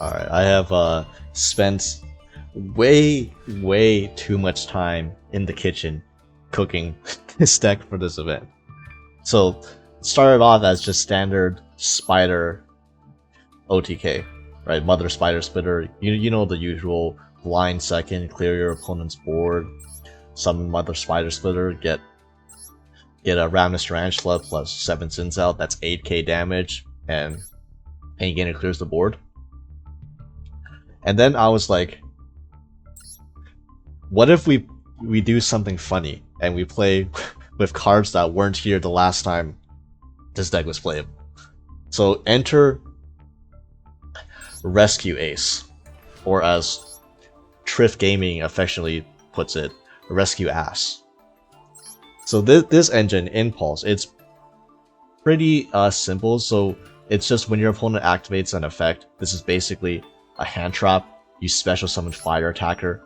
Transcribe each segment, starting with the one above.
Alright, I have spent way too much time in the kitchen cooking this deck for this event. So, it started off as just standard spider OTK, right? Mother Spider Splitter. You know the usual: blind second, clear your opponent's board, summon Mother Spider Splitter, get a Ravenous Tarantula plus 7 sins out. That's 8k damage, and again it clears the board. And then I was like, what if we do something funny and we play with cards that weren't here the last time this deck was played? So enter Rescue Ace, or as Triff Gaming affectionately puts it, Rescue Ass. So this engine, Impulse, it's pretty simple. So it's just when your opponent activates an effect, this is basically a hand trap. You special summon Fire Attacker,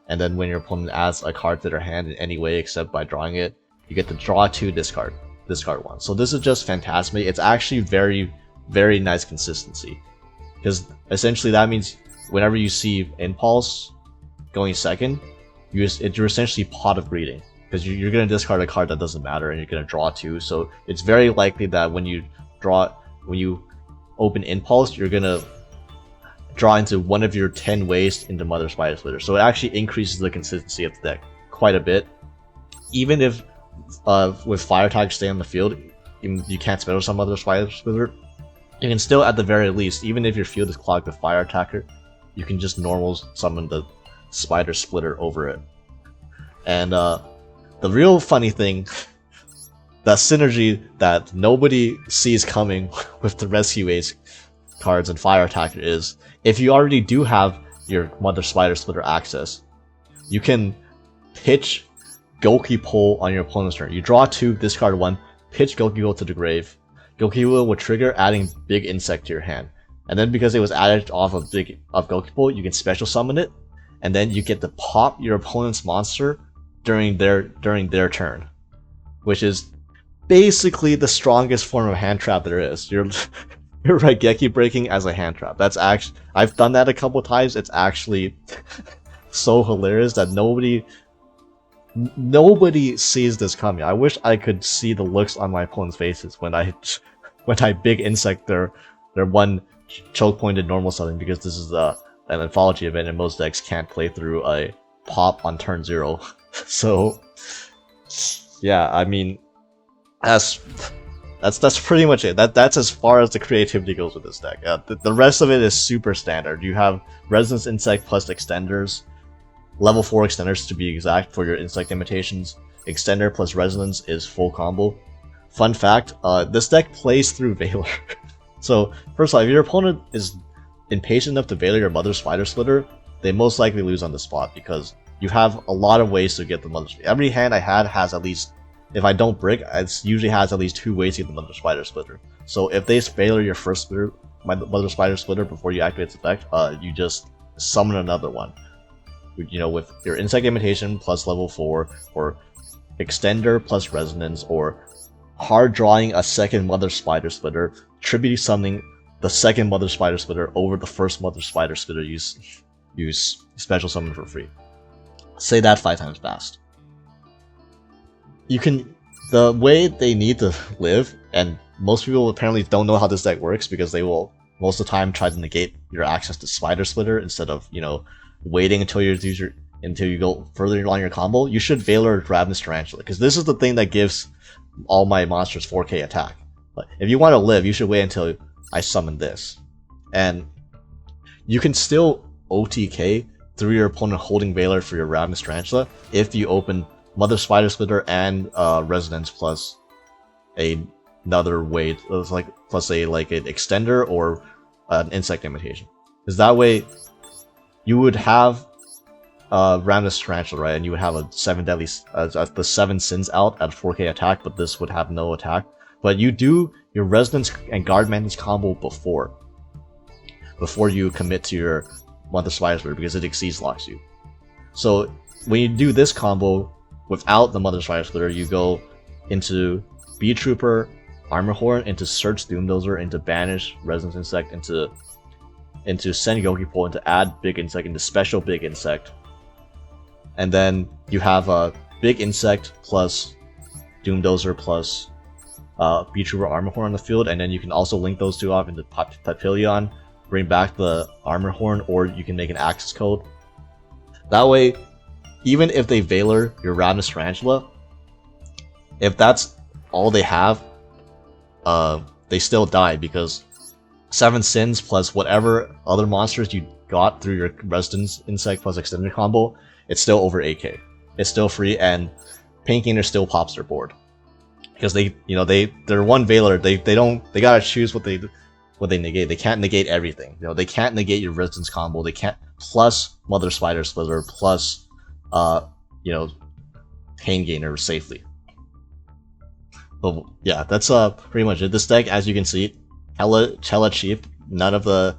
and then when your opponent adds a card to their hand in any way except by drawing it, you get to draw 2, discard 1. So this is just fantastic. It's actually very nice consistency, because essentially that means whenever you see Impulse going second, you're essentially Pot of Greeting, because you're going to discard a card that doesn't matter and you're going to draw 2. So it's very likely that when you open Impulse, you're going to draw into one of your 10 ways into Mother Spider Splitter. So it actually increases the consistency of the deck quite a bit. Even if with Fire Attack stay on the field, you can't special summon Mother Spider Splitter, you can still, at the very least, even if your field is clogged with Fire Attacker, you can just normal summon the Spider Splitter over it. And the real funny thing, that synergy that nobody sees coming with the Rescue Ace cards and Fire Attacker, is if you already do have your Mother Spider Splitter access, you can pitch Goki Pole on your opponent's turn. You draw 2, discard 1, pitch Goki Pole to the grave. Goki Pole will trigger adding Big Insect to your hand. And then because it was added off of Goki Pole, you can special summon it, and then you get to pop your opponent's monster during their turn, which is basically the strongest form of hand trap there is. You're Raigeki breaking as a hand trap. That's actually, I've done that a couple times. It's actually so hilarious that nobody sees this coming. I wish I could see the looks on my opponent's faces when I Big Insect their one choke pointed normal summon, because this is an Anthology event and most decks can't play through a pop on turn 0. So yeah, I mean, that's pretty much it. That's as far as the creativity goes with this deck. The rest of it is super standard. You have Resonance Insect plus Extenders, level 4 Extenders to be exact for your Insect imitations. Extender plus Resonance is full combo. Fun fact, this deck plays through Veiler. So first of all, if your opponent is impatient enough to Veiler your Mother Spider Splitter, they most likely lose on the spot, because you have a lot of ways to get the Mother Spider. Every hand I had has at least, if I don't brick, it usually has at least 2 ways to get the Mother Spider Splitter. So if they Veiler your first Mother Spider Splitter before you activate its effect, you just summon another one. You know, with your Insect Imitation plus level 4, or Extender plus Resonance, or hard drawing a second Mother Spider Splitter, tribute summoning the second Mother Spider Splitter over the first Mother Spider Splitter you special summon for free. Say that 5 times fast. You can, the way they need to live, and most people apparently don't know how this deck works, because they will most of the time try to negate your access to Spider Splitter instead of, you know, waiting until you go further along your combo. You should Veiler Ravenous Tarantula, because this is the thing that gives all my monsters 4k attack. But if you want to live, you should wait until I summon this. And you can still OTK through your opponent holding Veiler for your Ravenous Tarantula if you open Mother Spider Splitter and Resonance plus another way, plus an Extender or an Insect Imitation. Because that way you would have Ravenous Tarantula, right? And you would have a 7 deadly, the 7 sins out at 4k attack, but this would have no attack. But you do your Resonance and Guard Mantis combo before you commit to your Mother Spider Splitter, because it exceeds locks you. So when you do this combo without the Mother Spider Splitter, you go into Beat Trooper, Armor Horn, into Search Doomdozer, into Banish, Resonance Insect, into into send Gokipole, into add Big Insect, into special Big Insect. And then you have a Big Insect plus Doomdozer plus Beetrooper Armor Horn on the field, and then you can also link those two off into Papillion, bring back the Armor Horn, or you can make an access code. That way, even if they Valor your Ravenous Tarantula, if that's all they have, they still die, because 7 Sins plus whatever other monsters you got through your Residence Insect plus Extended combo, it's still over 8k. It's still free, and Paint Gainer still pops their board. Because they're one Valor, they gotta choose what they negate. They can't negate everything. They can't negate your Resistance combo. They can't plus Mother Spider Slither plus Pain Gainer safely. But yeah, that's pretty much it. This deck, as you can see, hella cheap. None of the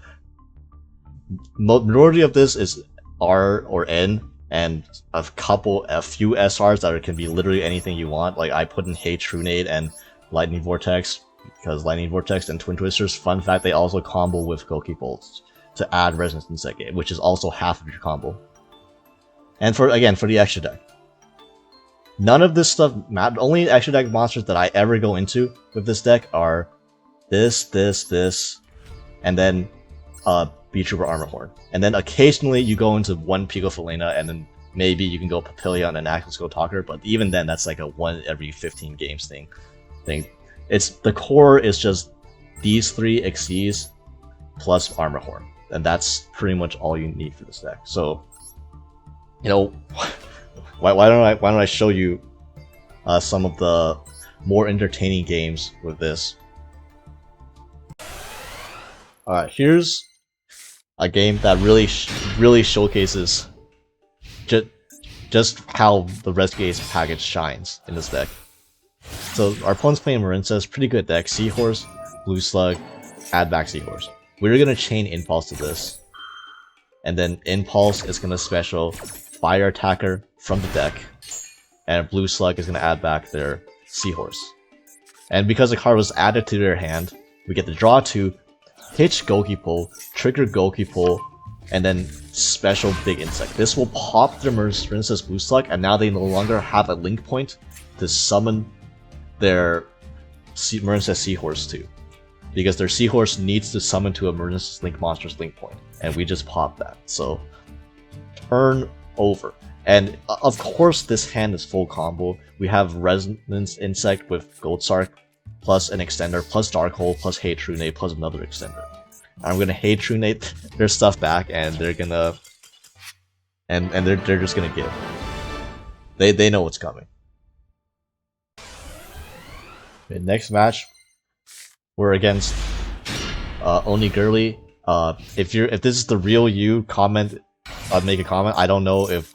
majority of this is R or N, and a few SRs that can be literally anything you want. Like I put in Hey Trunade and Lightning Vortex, because Lightning Vortex and Twin Twisters, fun fact, they also combo with Gokibolts to add Resonance Insect game, which is also half of your combo. And for the extra deck, none of this stuff matters. Only extra deck monsters that I ever go into with this deck are this, and then Beetrooper Armor Horn. And then occasionally you go into one Pico Felina, and then maybe you can go Papillion and Access Go Talker, but even then that's like a 1 every 15 games thing. It's the core is just these 3 Xyz plus Armor Horn, and that's pretty much all you need for this deck. So, why don't I show you some of the more entertaining games with this? Alright, here's a game that really showcases just how the Rescue Ace package shines in this deck. So our opponent's playing Marincess, pretty good deck. Seahorse, Blue Slug, add back Seahorse. We're gonna chain Impulse to this, and then Impulse is gonna special Fire Attacker from the deck, and Blue Slug is gonna add back their Seahorse. And because the card was added to their hand, we get to draw 2, hitch Gokipole, trigger Gokipole, and then special Big Insect. This will pop their Marincess Blue Slug, and now they no longer have a link point to summon their Marincess Seahorse to, because their Seahorse needs to summon to a Marincess Link monster's link point, and we just pop that. So turn over, and of course this hand is full combo. We have Resonance Insect with Goldsark plus an extender plus Dark Hole plus Hey Trunade plus another extender. I'm gonna Hey Trunade their stuff back, and they're gonna and they're just gonna give. They know what's coming. Okay, next match, we're against Onigurly. If this is the real you, comment. Make a comment. I don't know if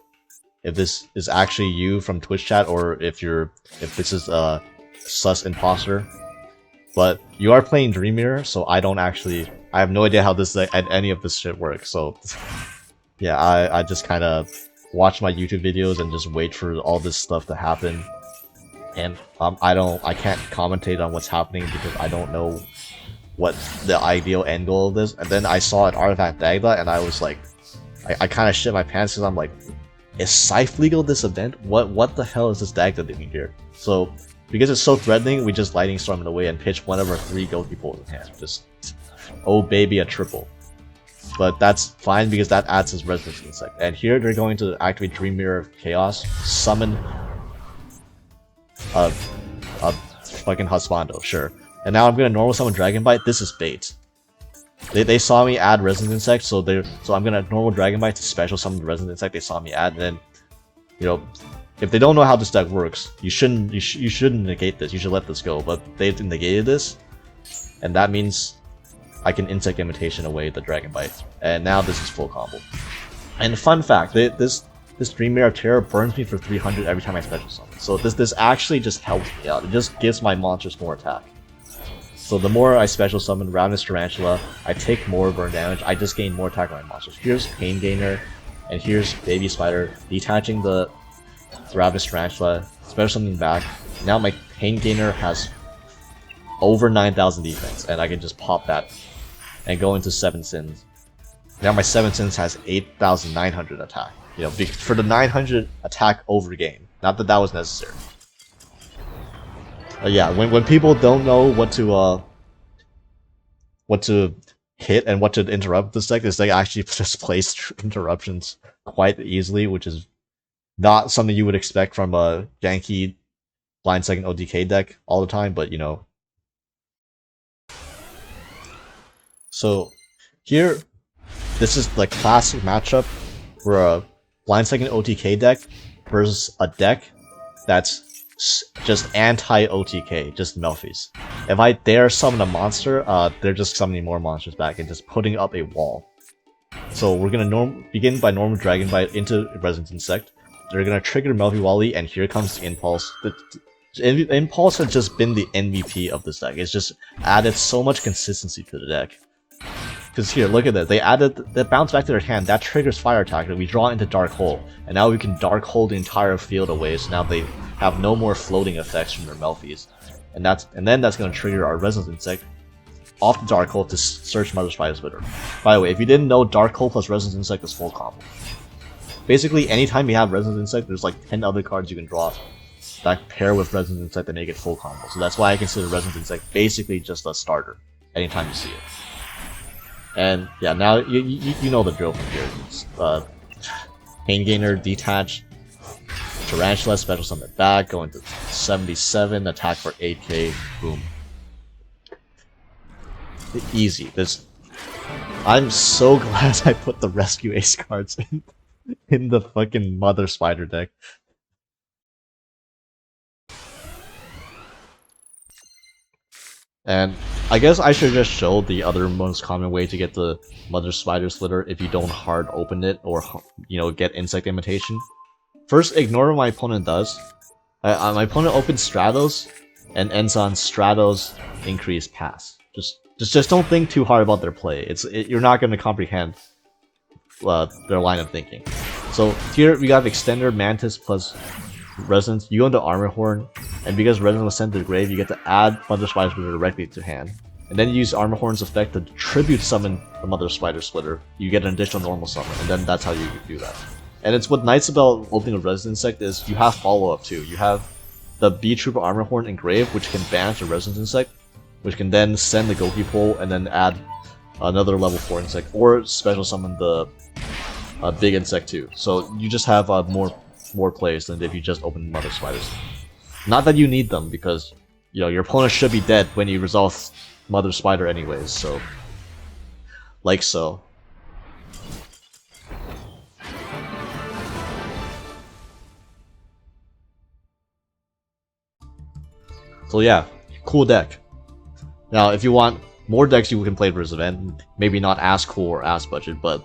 this is actually you from Twitch chat, or if this is a sus imposter. But you are playing Dream Mirror, so I have no idea how any of this shit works. So yeah, I just kind of watch my YouTube videos and just wait for all this stuff to happen. And I can't commentate on what's happening because I don't know what the ideal end goal of this. And then I saw an Artifact Dagda, and I was like, I kind of shit my pants because I'm like, is Scythe legal this event? What the hell is this Dagda doing here? So because it's so threatening, we just Lightning Storm it away and pitch one of our 3 Gokipoles in hand. Just, oh baby, a triple. But that's fine because that adds his Resonance Insect. And here they're going to activate Dream Mirror of Chaos, summon a fucking Husbando, sure. And now I'm gonna normal summon Dragon Bite. This is bait. They saw me add Resonance Insect, so I'm gonna normal Dragon Bite to special summon the Resonance Insect they saw me add. And then, if they don't know how this deck works, you shouldn't negate this. You should let this go. But they've negated this, and that means I can Insect Imitation away the Dragon Bite. And now this is full combo. And fun fact, this Dream Mirror of Terror burns me for 300 every time I special summon. So this actually just helps me out. It just gives my monsters more attack. So the more I special summon Ravenous Tarantula, I take more burn damage, I just gain more attack on my monsters. Here's Pain Gainer, and here's Baby Spider, detaching the Ravenous Tarantula, special summoning back. Now my Pain Gainer has over 9,000 defense, and I can just pop that and go into 7 Sins. Now my 7th Sense has 8,900 attack. You know, for the 900 attack over game. Not that that was necessary. Yeah, when people don't know what to hit and what to interrupt this deck actually just plays interruptions quite easily, which is not something you would expect from a ganky blind second ODK deck all the time, but you know. So here, this is the classic matchup for a blind second OTK deck versus a deck that's just anti-OTK, just Melffys. If I dare summon a monster, they're just summoning more monsters back and just putting up a wall. So we're gonna begin by normal Dragon Bite into Resonant Insect. They're gonna trigger Melffy Wally, and here comes the Impulse. The Impulse has just been the MVP of this deck. It's just added so much consistency to the deck. Because here, look at that. They added the bounce back to their hand. That triggers Fire Attack, and we draw into Dark Hole. And now we can Dark Hole the entire field away, so now they have no more floating effects from their Melffys. And then that's going to trigger our Resonant Insect off the Dark Hole to search Mother Spider's Litter. By the way, if you didn't know, Dark Hole plus Resonant Insect is full combo. Basically, anytime you have Resonant Insect, there's like 10 other cards you can draw that pair with Resonant Insect and make it full combo. So that's why I consider Resonant Insect basically just a starter anytime you see it. And yeah, now you know the drill from here. It's, Pain Gainer, Detach, Tarantula, Special Summon back, going to 77, attack for 8k, boom. Easy. I'm so glad I put the Rescue Ace cards in the fucking Mother Spider deck. And I guess I should just show the other most common way to get the Mother Spider's Litter if you don't hard open it or, you know, get Insect Imitation. First, ignore what my opponent does. My opponent opens Stratos and ends on Stratos increase pass. Just don't think too hard about their play. You're not going to comprehend their line of thinking. So here we got Extender, Mantis plus Resonance. You go into Armor Horn, and because Resonance was sent to the grave, you get to add Mother Spider Splitter directly to hand. And then you use Armor Horn's effect to tribute summon the Mother Spider Splitter. You get an additional normal summon, and then that's how you do that. And it's what nice about opening a Resonant Insect is you have follow-up too. You have the B-Trooper Armor Horn and Grave, which can banish a Resonant Insect, which can then send the Goki Pole and then add another level 4 insect, or special summon the big insect too. So you just have more plays than if you just open Mother Spiders. Not that you need them, because you know your opponent should be dead when you resolve Mother Spider anyways, so like so. So yeah, cool deck. Now if you want more decks you can play for this event, maybe not as cool or as budget, but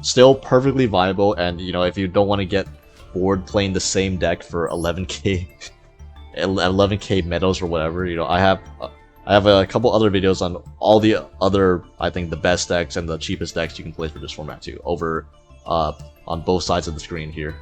still perfectly viable. And you know, if you don't want to get bored playing the same deck for 11k 11k meadows or whatever, you know, I have a couple other videos on all the other, I think, the best decks and the cheapest decks you can play for this format too, over on both sides of the screen here.